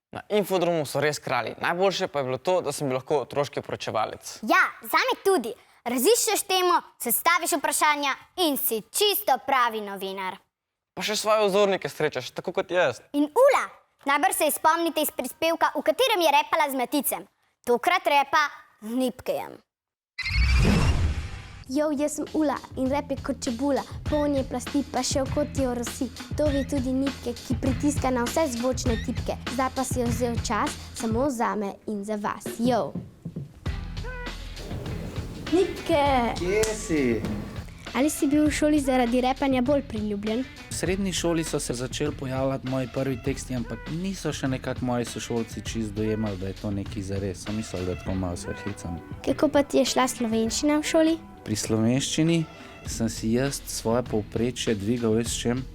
Na infodromu so res kralji. Najboljše pa je bilo to, da sem bil lahko otroški poročevalec. Ja, zame tudi. Raziščeš temo, sestaviš vprašanja in si čisto pravi novinar. Pa še svoje vzornike srečaš, tako kot jaz. In Ula, najbrž se spomnite iz prispevka, v katerem je repala z Meticem. Tokrat repa z Nipkejem. Jo, jaz sem Ula in rep je kot čebula, poln je plasti, pa še okotijo rosi. To ve tudi Nipke, ki pritiska na vse zvočne tipke. Zdaj pa si je vzel čas samo zame in za vas. Jo! Nipke! Kje si? Ali si bil v šoli zaradi repanja bolj priljubljen? V srednji šoli so se začeli pojavljati moji prvi teksti, ampak niso še nekako moji sošolci čisto dojemali, da je to nekaj zares. So mislili, da tako malo se hecam. Kako pa ti je šla slovenščina v šoli? Pri slovenščini sem si jaz svoje povprečje dvigal s čem?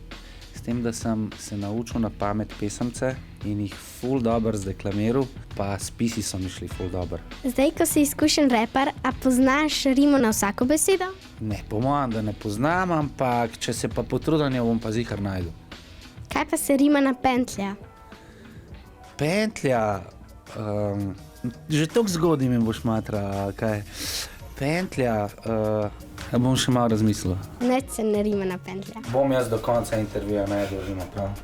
S tem, da sem se naučil na pamet pesemce in jih ful dobro zdekamiral, pa spisi so mi šli ful dobro. Zdaj, ko si izkušen repar, a poznaš rimo na vsako besedo? Ne, po mojem, da ne poznam, ampak če se pa potrudim, jo bom pa zihar našel. Kaj pa se rima na pentlja? Pentlja, že toliko zgodaj mi boš matra, kaj? Pentlja, bom še malo razmislil. Nič se ne rima na pentlja. Bom jaz do konca intervjuja najdolžil prav.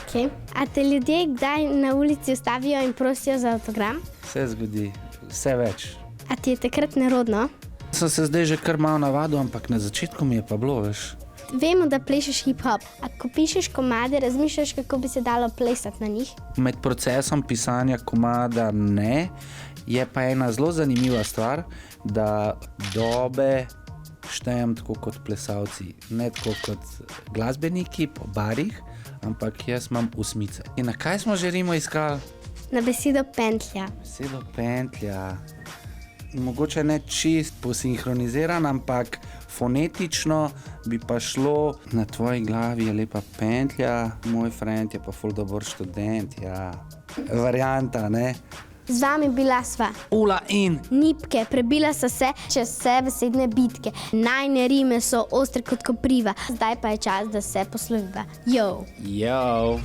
Okay. A te ljudje kdaj na ulici ustavijo in prosijo za avtogram? Vse zgodi, vse več. A ti je takrat nerodno? Sem se zdaj že kar malo navadil, ampak na začetku mi je pa bilo, veš. Vemo, da plešeš hip-hop. A ko pišeš komade, razmišljaš, kako bi se dalo plesati na njih? Med procesom pisanja komada ne, je pa ena zelo zanimiva stvar, da dobe štejem tako kot plesalci, ne tako kot glasbeniki po barih, ampak jaz imam osmice. In na kaj smo že rimo iskali? Na besedo pentlja. Besedo pentlja. Mogoče ne čist posinhroniziran, ampak fonetično bi pa šlo. Na tvoji glavi je lepa pentlja, moj friend je pa ful dober študent, ja. Varianta, ne? Z vami bila sva Ula in Nipke, prebila so se čez vse besedne bitke. Najne rime so ostre kot kopriva, zdaj pa je čas, da se posloviva. Jo! Jo!